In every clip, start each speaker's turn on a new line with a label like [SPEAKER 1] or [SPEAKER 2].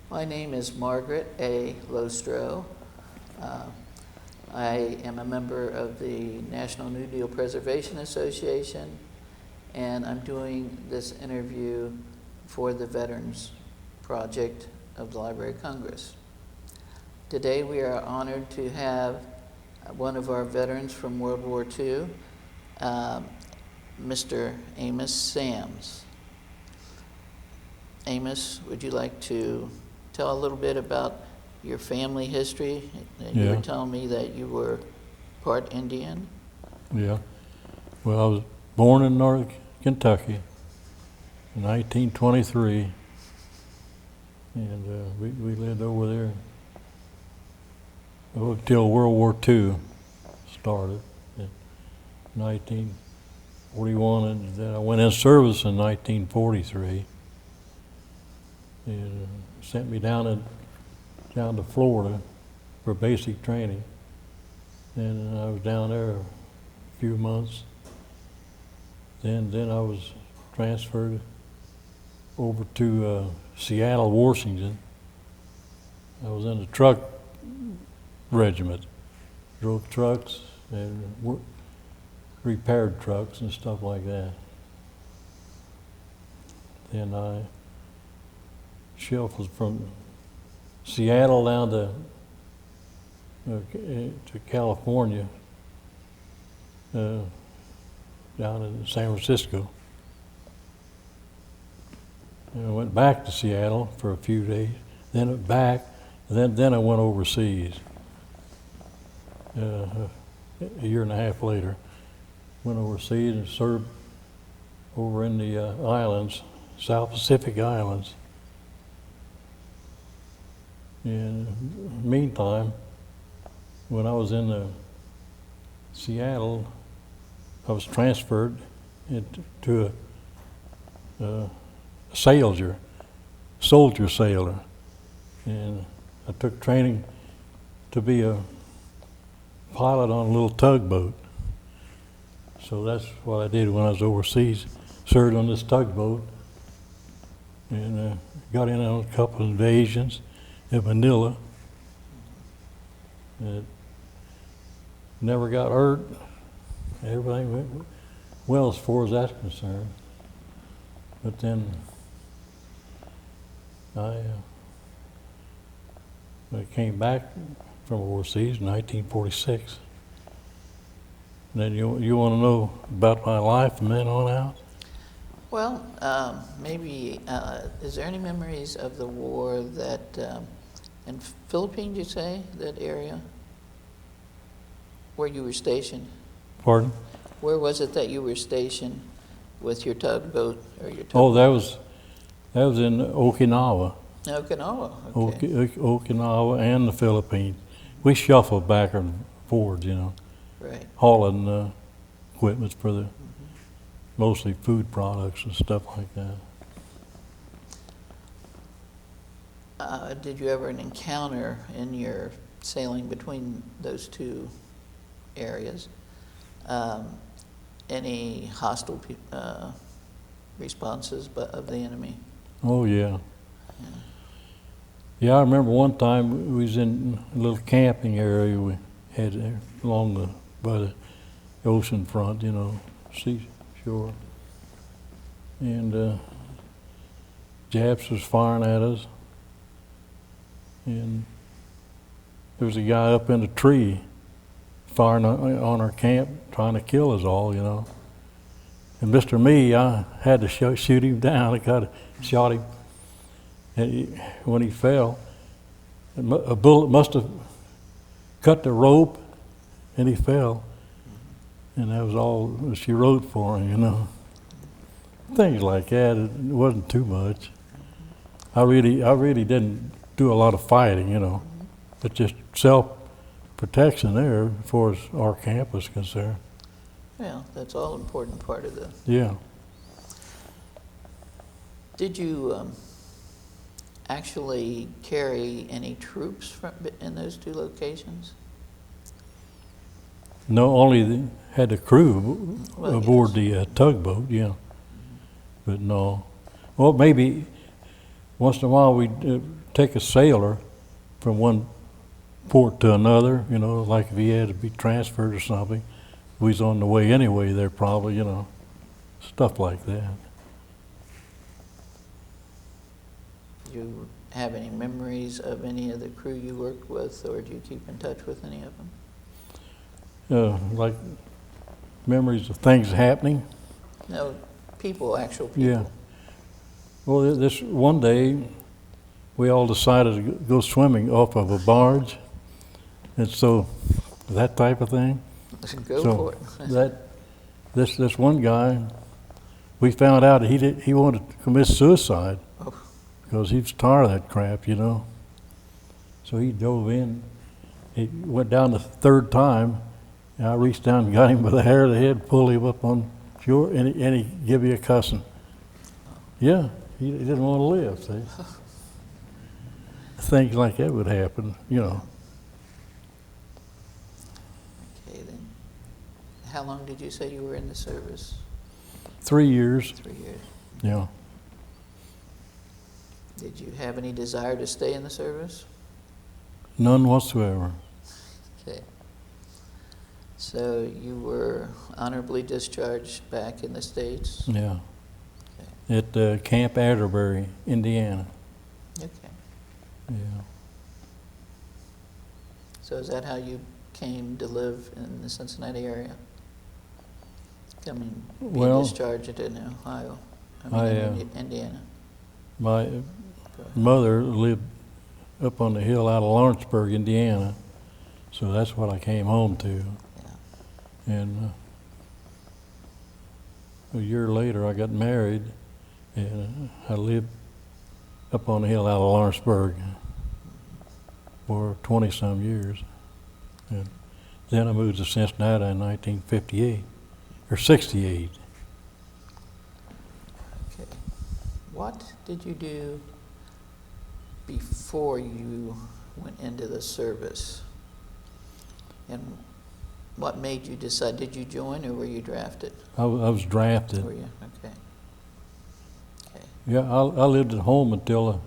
[SPEAKER 1] My name is Margaret A. Lostrow. I am a member of the National New Deal Preservation Association, and I'm doing this interview for the Veterans Project of the Library of Congress. Today we are honored to have one of our veterans from World War II, Mr. Amos Sams. Amos, would you like to tell a little bit about your family history? You were telling me that you were part Indian.
[SPEAKER 2] Yeah. Well, I was born in North Kentucky in 1923, and we lived over there until World War II started in 1941, and then I went in service in 1943. And sent me down to Florida for basic training, and I was down there a few months. Then I was transferred over to Seattle, Washington. I was in the truck regiment, drove trucks and repaired trucks and stuff like that. Then I shelf was from Seattle down to California, down in San Francisco. And I went back to Seattle for a few days, then back, then I went overseas. A year and a half later, went overseas and served over in the islands, South Pacific Islands. In the meantime, when I was in Seattle, I was transferred to a soldier sailor, and I took training to be a pilot on a little tugboat. So that's what I did when I was overseas, served on this tugboat, and got in on a couple of invasions in Manila. It never got hurt. Everything went well as far as that's concerned. But then I came back from overseas in 1946. And then you want to know about my life from then on out?
[SPEAKER 1] Well, maybe, is there any memories of the war that, in Philippines, you say, that area, where you were stationed?
[SPEAKER 2] Pardon?
[SPEAKER 1] Where was it that you were stationed with your tugboat or your tugboat?
[SPEAKER 2] Oh, that was in Okinawa.
[SPEAKER 1] Okinawa, okay.
[SPEAKER 2] Okinawa and the Philippines. We shuffled back and forwards,
[SPEAKER 1] Right.
[SPEAKER 2] hauling equipment for the mostly food products and stuff like that.
[SPEAKER 1] Did you ever encounter in your sailing between those two areas any hostile responses of the enemy?
[SPEAKER 2] Oh yeah. Yeah, I remember one time we was in a little camping area we had there along by the ocean front, seashore, and Japs was firing at us, and there was a guy up in a tree firing on our camp, trying to kill us all, And Mr. Me, I had to shoot him down. I shot him, and when he fell, a bullet must have cut the rope, and he fell. And that was all she wrote for him, Things like that. It wasn't too much. I really didn't do a lot of fighting, but just self-protection there as far as our camp was concerned.
[SPEAKER 1] Well, that's all important part of the...
[SPEAKER 2] Yeah.
[SPEAKER 1] Did you actually carry any troops in those two locations?
[SPEAKER 2] No, only had the crew aboard the tugboat, yeah. But no. Well, maybe once in a while we'd take a sailor from one port to another, you know, like if he had to be transferred or something. We was on the way anyway there probably, you know, stuff like that.
[SPEAKER 1] Do you have any memories of any of the crew you worked with, or do you keep in touch with any of them?
[SPEAKER 2] Like memories of things happening.
[SPEAKER 1] No, people, actual people.
[SPEAKER 2] Yeah. Well, this one day, we all decided to go swimming off of a barge, and so that type of thing.
[SPEAKER 1] Go
[SPEAKER 2] So
[SPEAKER 1] for it.
[SPEAKER 2] this one guy, we found out he wanted to commit suicide
[SPEAKER 1] Oh.
[SPEAKER 2] because he was tired of that crap, you know. So he dove in. He went down the third time, and I reached down and got him by the hair of the head, pulled him up on shore, and he gave me a cussing. Yeah, he didn't want to live, see. Things like that would happen, you know.
[SPEAKER 1] Okay, then. How long did you say you were in the service?
[SPEAKER 2] 3 years,
[SPEAKER 1] 3 years.
[SPEAKER 2] yeah.
[SPEAKER 1] Did you have any desire to stay in the service?
[SPEAKER 2] None whatsoever.
[SPEAKER 1] Okay. So you were honorably discharged back in the States?
[SPEAKER 2] Yeah.
[SPEAKER 1] Okay.
[SPEAKER 2] At Camp Atterbury, Indiana.
[SPEAKER 1] Okay.
[SPEAKER 2] Yeah.
[SPEAKER 1] So is that how you came to live in the Cincinnati area? Being
[SPEAKER 2] Well,
[SPEAKER 1] discharged in Ohio, Indiana.
[SPEAKER 2] My mother lived up on the hill out of Lawrenceburg, Indiana, so that's what I came home to.
[SPEAKER 1] Yeah.
[SPEAKER 2] And a year later, I got married, and I lived up on the hill out of Lawrenceburg for 20-some years. And then I moved to Cincinnati in 1958, or 68.
[SPEAKER 1] Okay. What did you do before you went into the service? And what made you decide? Did you join or were you drafted?
[SPEAKER 2] I was drafted.
[SPEAKER 1] Were you? Okay. Okay.
[SPEAKER 2] Yeah, I lived at home until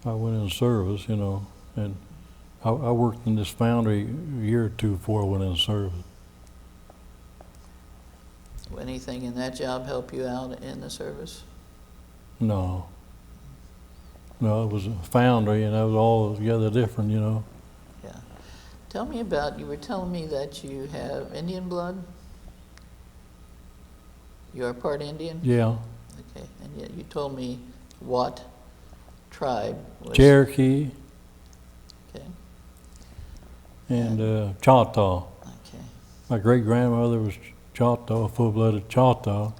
[SPEAKER 2] I went in service, you know, and I worked in this foundry a year or two before I went in service.
[SPEAKER 1] Will anything in that job help you out in the service?
[SPEAKER 2] No, it was a foundry, and that was altogether different, you know.
[SPEAKER 1] Yeah. Tell me about, you were telling me that you have Indian blood? You are part Indian?
[SPEAKER 2] Yeah,
[SPEAKER 1] Okay. And yet you told me what tribe was...
[SPEAKER 2] Cherokee
[SPEAKER 1] Okay.
[SPEAKER 2] and Choctaw.
[SPEAKER 1] Okay.
[SPEAKER 2] My great-grandmother was Choctaw, full-blooded Choctaw,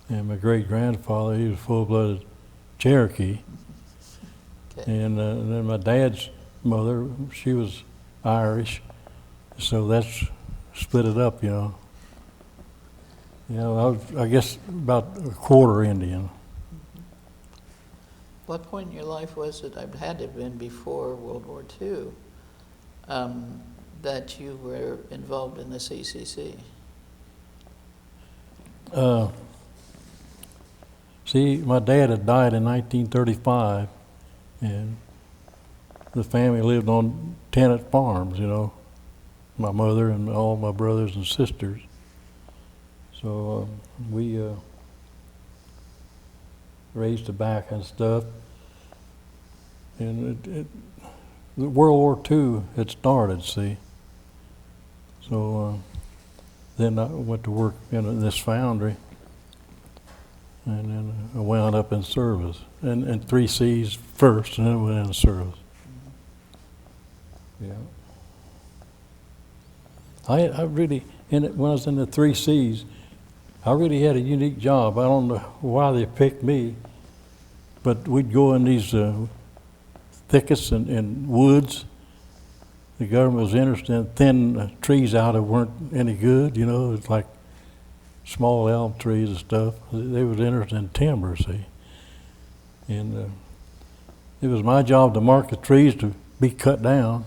[SPEAKER 2] and my great-grandfather, he was full-blooded Cherokee.
[SPEAKER 1] Okay.
[SPEAKER 2] And then my dad's mother, she was Irish, so that's split it up, you know. You know, I guess about a quarter Indian.
[SPEAKER 1] What point in your life was it, it had to have been before World War II, that you were involved in the CCC?
[SPEAKER 2] See, my dad had died in 1935, and the family lived on tenant farms, you know, my mother and all my brothers and sisters. So we raised tobacco and stuff, and the World War II had started, see. So then I went to work in this foundry, and then I wound up in service, and 3 C's first, and then went into service. Yeah. I really, when I was in the 3 C's, I really had a unique job. I don't know why they picked me, but we'd go in these thickets and woods. The government was interested in thin trees out that weren't any good, you know, it's like small elm trees and stuff. They was interested in timber, see. And it was my job to mark the trees to be cut down,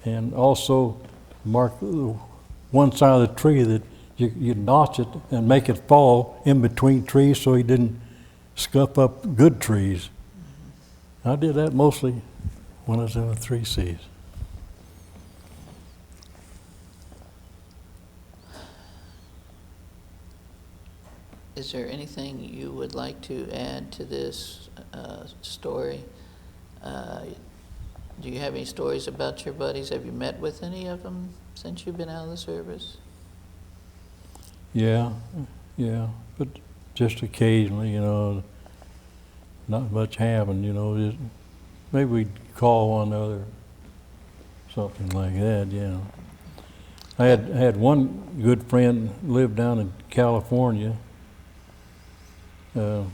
[SPEAKER 2] and also mark one side of the tree that you'd notch it and make it fall in between trees so he didn't scuff up good trees. I did that mostly when I was in the 3Cs.
[SPEAKER 1] Is there anything you would like to add to this story? Do you have any stories about your buddies? Have you met with any of them since you've been out of the service?
[SPEAKER 2] Yeah, but just occasionally, not much happened, just maybe we'd call one another, something like that, I had one good friend lived down in California, and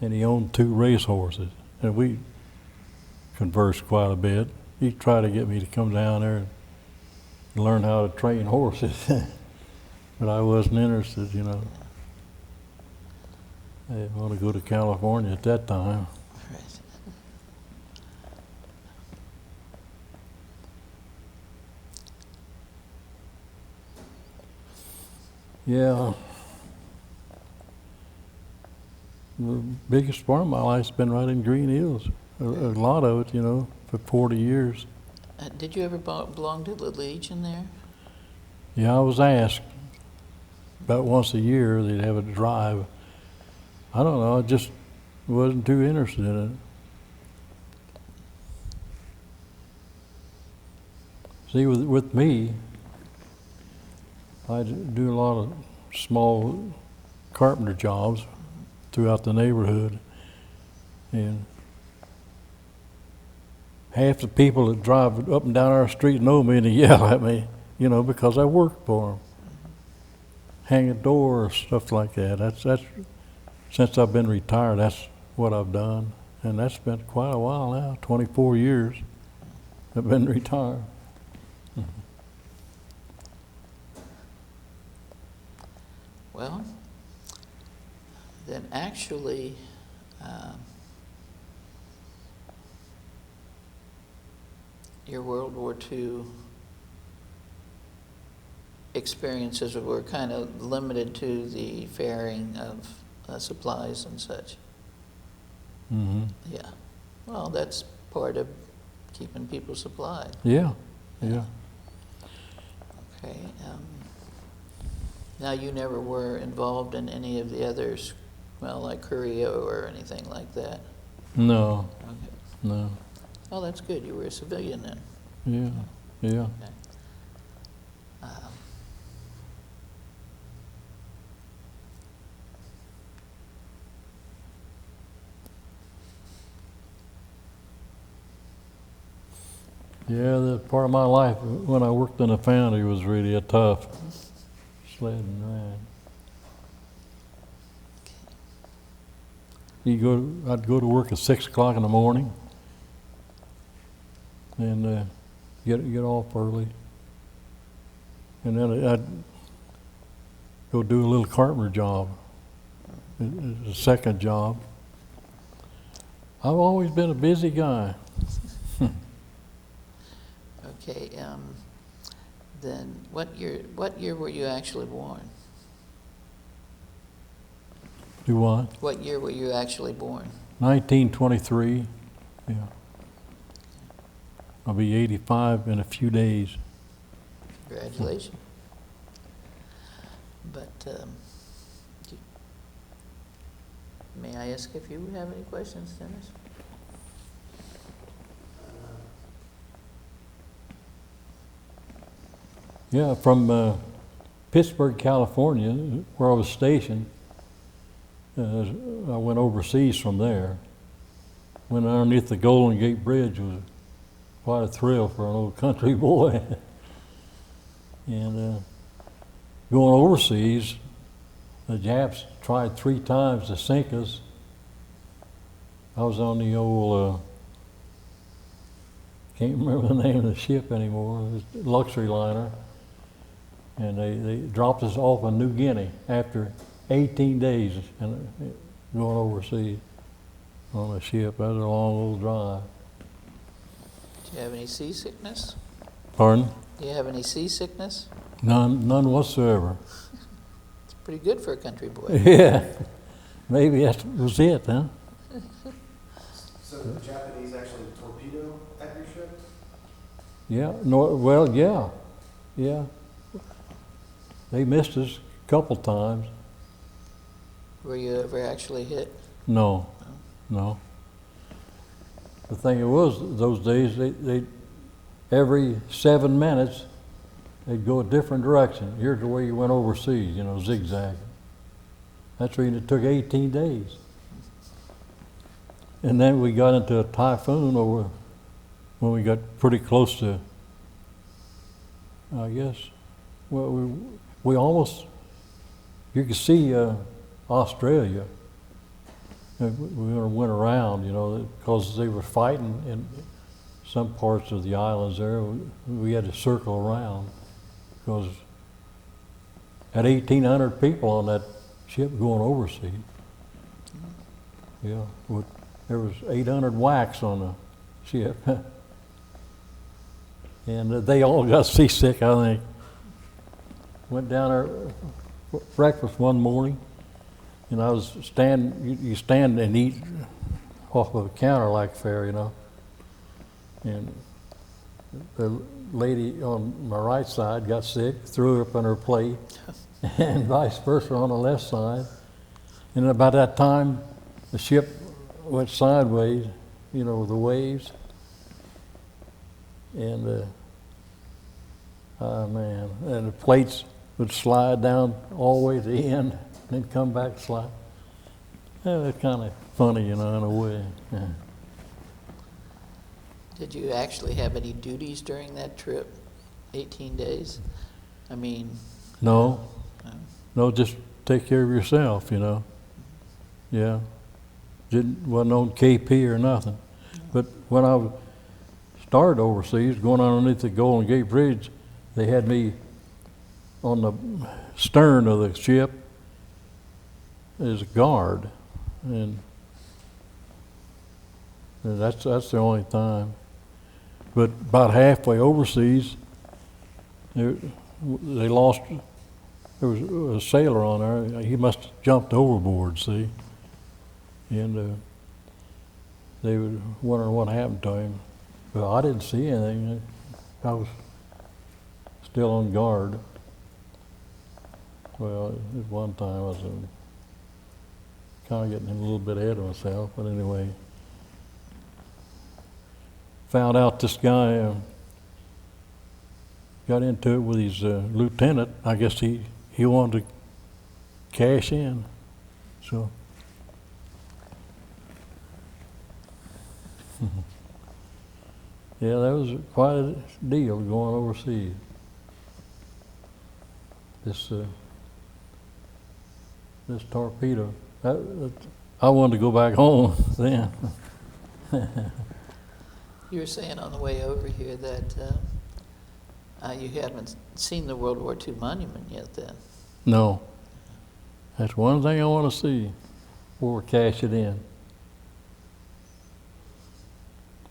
[SPEAKER 2] he owned 2 racehorses, and we conversed quite a bit. He tried to get me to come down there and learn how to train horses, but I wasn't interested, I didn't want to go to California at that time.
[SPEAKER 1] Right.
[SPEAKER 2] Yeah. The biggest part of my life's been right in Green Hills. A lot of it, for 40 years.
[SPEAKER 1] Did you ever belong to the Legion there?
[SPEAKER 2] Yeah, I was asked about once a year they'd have a drive. I don't know, I just wasn't too interested in it. See, with me, I do a lot of small carpenter jobs throughout the neighborhood, and half the people that drive up and down our street know me and they yell at me, because I work for them. Hang a door or stuff like that. That's since I've been retired, that's what I've done, and that's been quite a while now. 24 years I've been retired.
[SPEAKER 1] Well, then actually, your World War II experiences were kind of limited to the ferrying of supplies and such.
[SPEAKER 2] Mm-hmm.
[SPEAKER 1] Yeah. Well, that's part of keeping people supplied.
[SPEAKER 2] Yeah.
[SPEAKER 1] Okay. Now, you never were involved in any of the others, well, like Korea or anything like that?
[SPEAKER 2] No.
[SPEAKER 1] Okay.
[SPEAKER 2] No.
[SPEAKER 1] Oh, that's good. You were a civilian then.
[SPEAKER 2] Yeah.
[SPEAKER 1] Okay.
[SPEAKER 2] Yeah, that part of my life when I worked in a foundry was really a tough sledding ride. I'd go to work at 6 o'clock in the morning and get off early. And then I'd go do a little carpenter job, a second job. I've always been a busy guy.
[SPEAKER 1] Okay. Then what year were you actually born?
[SPEAKER 2] Do what?
[SPEAKER 1] What year were you actually born?
[SPEAKER 2] 1923. Yeah. I'll be 85 in a few days.
[SPEAKER 1] Congratulations. But may I ask if you have any questions, Dennis?
[SPEAKER 2] Yeah, from Pittsburgh, California, where I was stationed. I went overseas from there. Went underneath the Golden Gate Bridge was quite a thrill for an old country boy. And going overseas, the Japs tried 3 times to sink us. I was on the old, can't remember the name of the ship anymore, it was a luxury liner. And they dropped us off in New Guinea after 18 days and going overseas on a ship. That was a long old drive.
[SPEAKER 1] Do you have any seasickness?
[SPEAKER 2] Pardon?
[SPEAKER 1] Do you have any seasickness?
[SPEAKER 2] None whatsoever.
[SPEAKER 1] It's pretty good for a country boy.
[SPEAKER 2] Yeah, maybe that was it, huh?
[SPEAKER 3] the Japanese actually torpedo at your ship?
[SPEAKER 2] Yeah, no, well, yeah, yeah. They missed us a couple times.
[SPEAKER 1] Were you ever actually hit?
[SPEAKER 2] No, no. The thing it was, those days, they every 7 minutes, they'd go a different direction. Here's the way you went overseas, you know, zigzagging. That's the reason it took 18 days. And then we got into a typhoon over when we got pretty close to, I guess, well, we almost, you could see Australia. We went around, you know, because they were fighting in some parts of the islands there. We had to circle around because had 1,800 people on that ship going overseas. Yeah, there was 800 whacks on the ship. And they all got seasick, I think. Went down there for breakfast one morning, and I was you stand and eat off of a counter like fare, you know. And the lady on my right side got sick, threw it up on her plate, and vice versa on the left side. And about that time, the ship went sideways, you know, with the waves. And oh man, and the plates would slide down all the way to the end, and then come back slide. Yeah, it's kind of funny, you know, in a way. Yeah.
[SPEAKER 1] Did you actually have any duties during that trip? 18 days? I mean...
[SPEAKER 2] No. No, just take care of yourself, you know. Yeah. Wasn't on KP or nothing. But when I started overseas, going underneath the Golden Gate Bridge, they had me on the stern of the ship as a guard. And that's the only time. But about halfway overseas, they lost. There was a sailor on there. He must have jumped overboard, see, and they were wondering what happened to him. Well, I didn't see anything. I was still on guard. Well, at one time I was kind of getting a little bit ahead of myself, but anyway. Found out this guy got into it with his lieutenant. I guess he wanted to cash in, so. Yeah, that was quite a deal going overseas. This torpedo. I wanted to go back home then.
[SPEAKER 1] You were saying on the way over here that you haven't seen the World War II monument yet then.
[SPEAKER 2] No. That's one thing I want to see before we cash it in.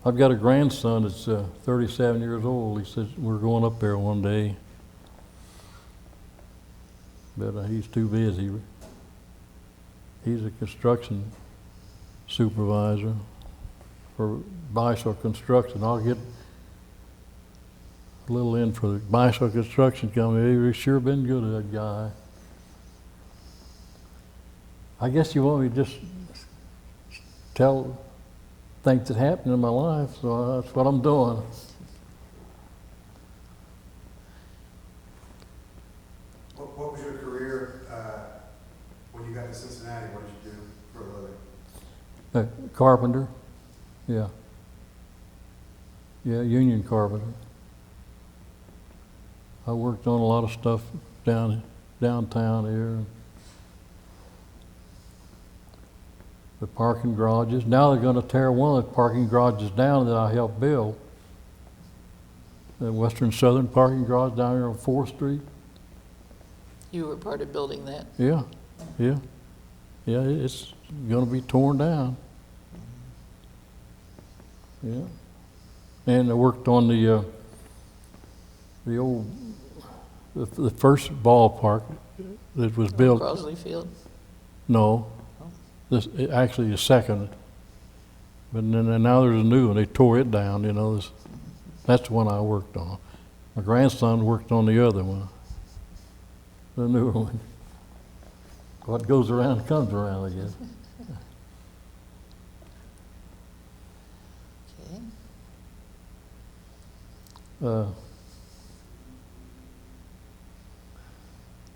[SPEAKER 2] I've got a grandson that's 37 years old. He says we're going up there one day. But he's too busy. He's a construction supervisor for bicycle construction. I'll get a little in for the bicycle construction company. He's sure been good, that guy. I guess you want me to just tell things that happened in my life, so that's what I'm doing.
[SPEAKER 3] What was your career when you got to Cincinnati? What did you do for a living?
[SPEAKER 2] Carpenter. Yeah. Yeah, union carpenter. I worked on a lot of stuff downtown here. The parking garages. Now they're going to tear one of the parking garages down that I helped build. The Western Southern parking garage down here on 4th Street.
[SPEAKER 1] You were part of building that?
[SPEAKER 2] Yeah, yeah. Yeah, it's going to be torn down. Yeah. And I worked on the first ballpark that was built.
[SPEAKER 1] Crosley Field?
[SPEAKER 2] No, actually the second But then and now there's a new one. They tore it down, you know. That's the one I worked on. My grandson worked on the other one, the newer one. What goes around comes around, I guess.
[SPEAKER 1] Okay.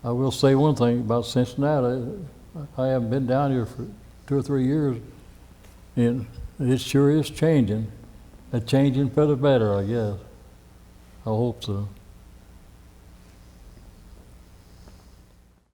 [SPEAKER 2] I will say one thing about Cincinnati. I haven't been down here for 2 or 3 years, and it sure is changing. It's changing for the better, I guess. I hope so.